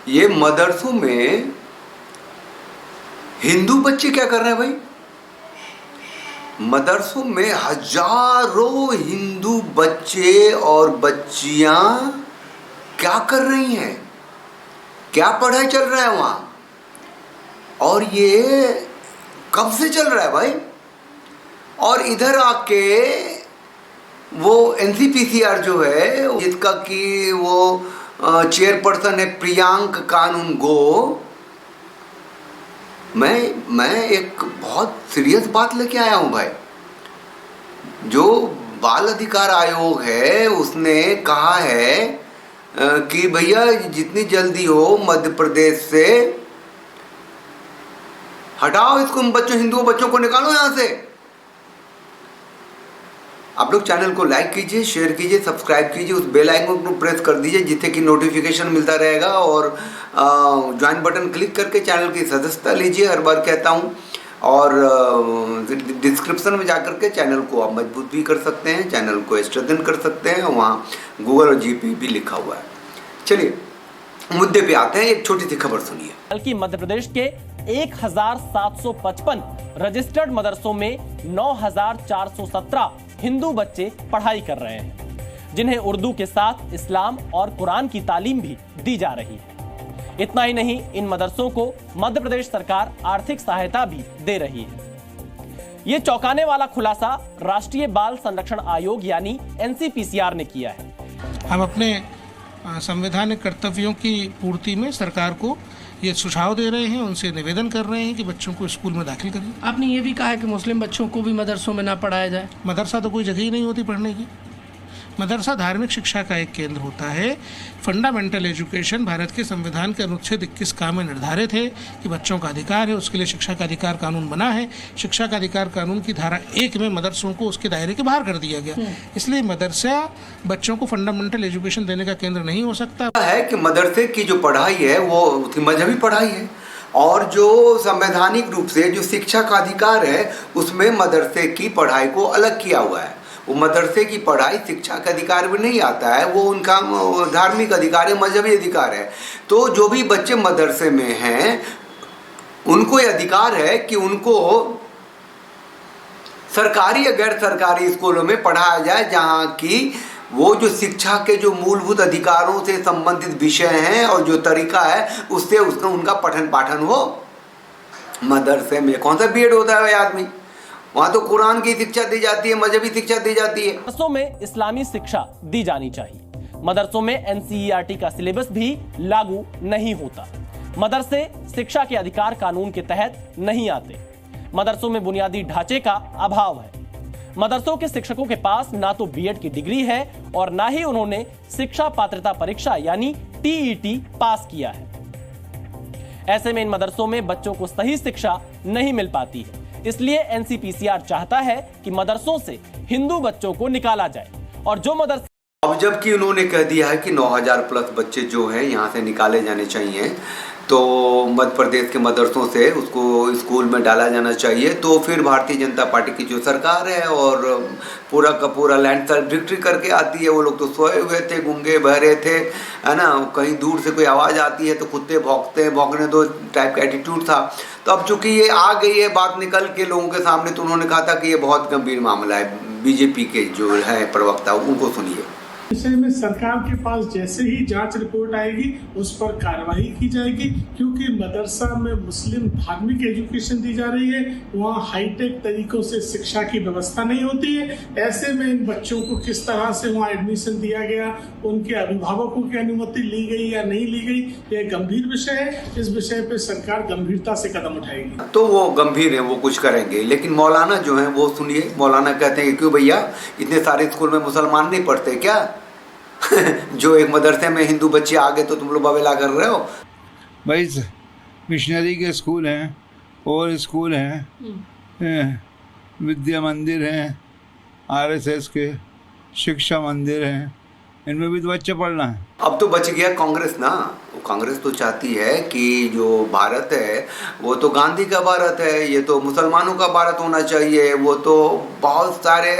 ये मदरसों में हिंदू बच्चे क्या कर रहे हैं भाई? मदरसों में हजारों हिंदू बच्चे और बच्चियां क्या कर रही हैं? क्या पढ़ाई चल रहा है वहां? और ये कब से चल रहा है भाई? और इधर आके वो एनसीपीसीआर जो है, जिसका कि वो चेयरपर्सन है प्रियांक कानून गो, मैं एक बहुत सीरियस बात लेके आया हूं भाई। जो बाल अधिकार आयोग है उसने कहा है कि भैया जितनी जल्दी हो मध्य प्रदेश से हटाओ इसको, बच्चों हिंदू बच्चों को निकालो यहां से। आप लोग चैनल को लाइक कीजिए, शेयर कीजिए, सब्सक्राइब कीजिए, उस बेल आइकन को प्रेस कर दीजिए जिससे कि नोटिफिकेशन मिलता रहेगा, और ज्वाइन बटन क्लिक करके चैनल की सदस्यता लीजिए, हर बार कहता हूं। और डिस्क्रिप्शन में जाकर के चैनल को आप मजबूत भी कर सकते हैं, चैनल को स्ट्रेंथन कर सकते हैं, वहाँ गूगल और जीपी भी लिखा हुआ है। चलिए मुद्दे पे आते हैं, एक छोटी सी खबर सुनिए। बल्कि मध्य प्रदेश के 1755 रजिस्टर्ड मदरसों में 9417 हिंदू बच्चे पढ़ाई कर रहे हैं, जिन्हें उर्दू के साथ इस्लाम और कुरान की तालीम भी दी जा रही है। इतना ही नहीं, इन मदरसों को मध्य प्रदेश सरकार आर्थिक सहायता भी दे रही है। ये चौंकाने वाला खुलासा राष्ट्रीय बाल संरक्षण आयोग यानी एनसीपीसीआर ने किया है। हम अपने संवैधानिक कर्तव्यों की पूर्ति में सरकार को ये सुझाव दे रहे हैं, उनसे निवेदन कर रहे हैं कि बच्चों को स्कूल में दाखिल करिए। आपने ये भी कहा है कि मुस्लिम बच्चों को भी मदरसों में ना पढ़ाया जाए। मदरसा तो कोई जगह ही नहीं होती पढ़ने की। मदरसा धार्मिक शिक्षा का एक केंद्र होता है। फंडामेंटल एजुकेशन भारत के संविधान के अनुच्छेद 21 में निर्धारित है कि बच्चों का अधिकार है, उसके लिए शिक्षा का अधिकार कानून बना है। शिक्षा का अधिकार कानून की धारा 1 में मदरसों को उसके दायरे के बाहर कर दिया गया। इसलिए मदरसा बच्चों को फंडामेंटल एजुकेशन देने का केंद्र नहीं हो सकता है कि मदरसे की जो पढ़ाई है वो मजहबी पढ़ाई है, और जो संवैधानिक रूप से जो शिक्षा का अधिकार है उसमें मदरसे की पढ़ाई को अलग किया हुआ है। वो मदरसे की पढ़ाई शिक्षा का अधिकार में नहीं आता है, वो उनका धार्मिक अधिकार है, मजहबी अधिकार है। तो जो भी बच्चे मदरसे में हैं उनको ये अधिकार है कि उनको सरकारी या गैर सरकारी स्कूलों में पढ़ाया जाए, जहाँ की वो जो शिक्षा के जो मूलभूत अधिकारों से संबंधित विषय हैं और जो तरीका है उससे उसका उनका पठन पाठन हो। मदरसे में कौन सा बीएड होता है आदमी? वहाँ तो कुरान की शिक्षा दी जाती है, मजहबी शिक्षा दी जाती है। मदरसों में इस्लामी शिक्षा दी जानी चाहिए। मदरसों में एनसीईआरटी का सिलेबस भी लागू नहीं होता। मदरसे शिक्षा के अधिकार कानून के तहत नहीं आते। मदरसों में बुनियादी ढांचे का अभाव है। मदरसों के शिक्षकों के पास ना तो बीएड की डिग्री है और ना ही उन्होंने शिक्षा पात्रता परीक्षा यानी टीईटी पास किया है। ऐसे में इन मदरसों में बच्चों को सही शिक्षा नहीं मिल पाती है। इसलिए एनसीपीसीआर चाहता है कि मदरसों से हिंदू बच्चों को निकाला जाए, और जो मदरसे अब जबकि उन्होंने कह दिया है कि 9000 प्लस बच्चे जो हैं यहाँ से निकाले जाने चाहिए, तो मध्य प्रदेश के मदरसों से उसको स्कूल में डाला जाना चाहिए, तो फिर भारतीय जनता पार्टी की जो सरकार है और पूरा का पूरा लैंडस्लाइड विक्ट्री करके आती है। वो लोग तो सोए हुए थे, गूंगे बहरे थे, है ना। कहीं दूर से कोई आवाज़ आती है तो कुत्ते भौंकते हैं, भौंकने दो टाइप का एटीट्यूड था। तो अब चूंकि ये आ गई है बात निकल के लोगों के सामने, तो उन्होंने कहा था कि ये बहुत गंभीर मामला है। बीजेपी के जो है प्रवक्ता उनको सुनिए। विषय में सरकार के पास जैसे ही जांच रिपोर्ट आएगी उस पर कार्रवाई की जाएगी, क्योंकि मदरसा में मुस्लिम धार्मिक एजुकेशन दी जा रही है, वहाँ हाईटेक तरीकों से शिक्षा की व्यवस्था नहीं होती है। ऐसे में इन बच्चों को किस तरह से वहाँ एडमिशन दिया गया, उनके अभिभावकों की अनुमति ली गई या नहीं ली गई, यह गंभीर विषय है। इस विषय पर सरकार गंभीरता से कदम उठाएगी। तो वो गंभीर है, वो कुछ करेंगे। लेकिन मौलाना जो है वो सुनिए, मौलाना कहते हैं कि क्यों भैया इतने सारे स्कूल में मुसलमान नहीं पढ़ते क्या? जो एक मदरसे में हिंदू बच्चे आ गए तो तुम लोग बवेला कर रहे हो भाई। मिशनरी के स्कूल हैं और स्कूल हैं, विद्या मंदिर हैं, आरएसएस के शिक्षा मंदिर हैं, इनमें भी तो बच्चे पढ़ना है। अब तो बच गया कांग्रेस ना। कांग्रेस तो चाहती है कि जो भारत है वो तो गांधी का भारत है, ये तो मुसलमानों का भारत होना चाहिए। वो तो बहुत सारे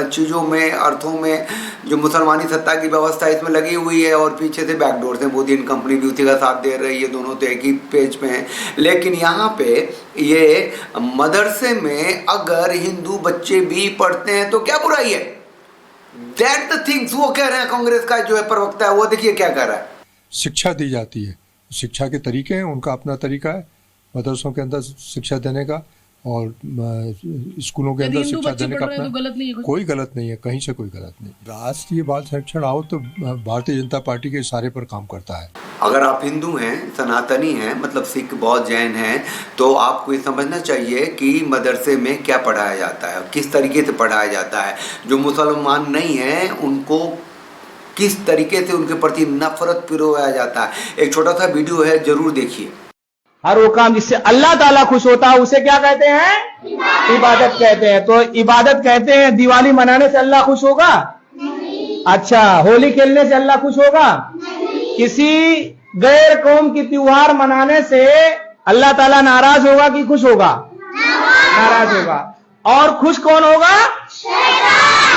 चीज़ों में, अर्थों में जो मुसलमानी सत्ता की व्यवस्था इसमें लगी हुई है, और पीछे से बैकडोर से मोदी कंपनी भी उसी का साथ दे रही है। दोनों तो एक ही पेज पे हैं। लेकिन यहाँ पे ये मदरसे में अगर हिंदू बच्चे भी पढ़ते हैं तो क्या बुराई है? दैट द थिंग्स वो कह रहे हैं। कांग्रेस का जो है प्रवक्ता है वो देखिए क्या कह रहा है। शिक्षा दी जाती है, शिक्षा के तरीके हैं, उनका अपना तरीका है मदरसों के अंदर शिक्षा देने का, और स्कूलों के अंदर शिक्षा देने का अपना। गलत नहीं है, कोई गलत नहीं है, कहीं से कोई गलत नहीं। राष्ट्रीय बाल संरक्षण आओ तो भारतीय जनता पार्टी के इशारे पर काम करता है। अगर आप हिंदू हैं, सनातनी हैं, मतलब सिख, बौद्ध, जैन हैं, तो आपको ये समझना चाहिए कि मदरसे में क्या पढ़ाया जाता है, किस तरीके से पढ़ाया जाता है। जो मुसलमान नहीं हैं उनको किस तरीके से उनके प्रति नफरत पिरोया जाता है। एक छोटा सा वीडियो है, जरूर देखिए। हर वो काम जिससे अल्लाह ताला खुश होता है उसे क्या कहते हैं? इबादत कहते हैं। तो इबादत कहते हैं दिवाली मनाने से अल्लाह खुश होगा? अच्छा, होली खेलने से अल्लाह खुश होगा? किसी गैर कौम की त्योहार मनाने से अल्लाह ताला नाराज होगा कि खुश होगा? नाराज होगा। और खुश कौन होगा?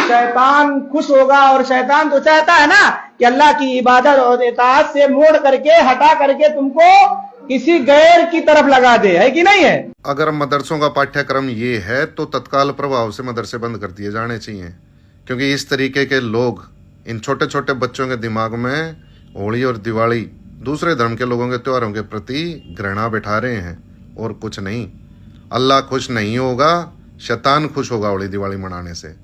शैतान खुश होगा। और शैतान तो चाहता है ना कि अल्लाह की इबादत और इताअत से मोड़ करके, हटा करके तुमको किसी गैर की तरफ लगा दे, है कि नहीं है? अगर मदरसों का पाठ्यक्रम ये है तो तत्काल प्रभाव से मदरसे बंद कर दिए जाने चाहिए, क्योंकि इस तरीके के लोग इन छोटे छोटे बच्चों के दिमाग में होली और दिवाली, दूसरे धर्म के लोगों के त्योहारों के प्रति घृणा बैठा रहे हैं, और कुछ नहीं। अल्लाह खुश नहीं होगा, शैतान खुश होगा होली दिवाली मनाने से।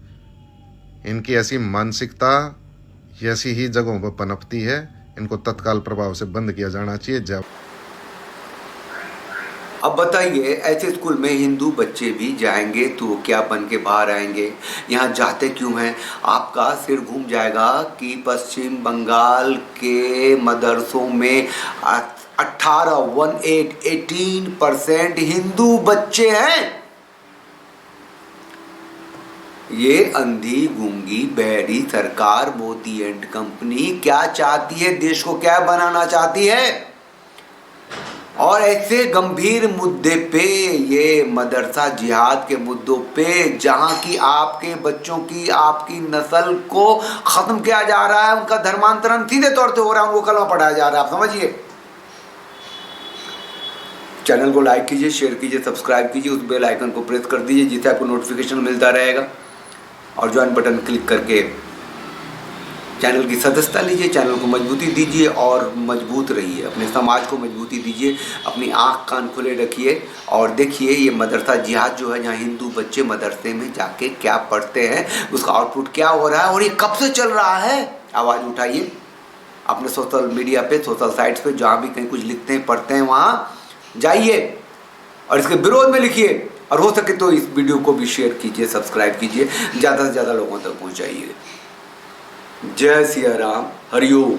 इनकी ऐसी मानसिकता ऐसी ही जगहों पर पनपती है, इनको तत्काल प्रभाव से बंद किया जाना चाहिए। जब अब बताइए, ऐसे स्कूल में हिंदू बच्चे भी जाएंगे तो वो क्या बन के बाहर आएंगे? यहाँ जाते क्यों हैं? आपका सिर घूम जाएगा कि पश्चिम बंगाल के मदरसों में 18% हिंदू बच्चे हैं। ये अंधी गूंगी बहरी सरकार, मोदी एंड कंपनी क्या चाहती है? देश को क्या बनाना चाहती है? और ऐसे गंभीर मुद्दे पे, ये मदरसा जिहाद के मुद्दों पे, जहां की आपके बच्चों की, आपकी नस्ल को खत्म किया जा रहा है, उनका धर्मांतरण सीधे तौर पे हो रहा है, उनको कलमा पढ़ाया जा रहा है। आप समझिए। चैनल को लाइक कीजिए, शेयर कीजिए, सब्सक्राइब कीजिए, उस बेल आइकन को प्रेस कर दीजिए जिससे आपको नोटिफिकेशन मिलता रहेगा, और ज्वाइन बटन क्लिक करके चैनल की सदस्यता लीजिए, चैनल को मजबूती दीजिए और मजबूत रहिए। अपने समाज को मजबूती दीजिए, अपनी आँख कान खुले रखिए और देखिए ये मदरसा जिहाद जो है, जहाँ हिंदू बच्चे मदरसे में जाके क्या पढ़ते हैं, उसका आउटपुट क्या हो रहा है और ये कब से चल रहा है। आवाज़ उठाइए अपने सोशल मीडिया पे, सोशल साइट्स पे, जहाँ भी कहीं कुछ लिखते हैं, पढ़ते हैं, वहाँ जाइए और इसके विरोध में लिखिए, और हो सके तो इस वीडियो को भी शेयर कीजिए, सब्सक्राइब कीजिए, ज़्यादा से ज़्यादा लोगों तक पहुँचाइए। जय सिया राम, हरिओम।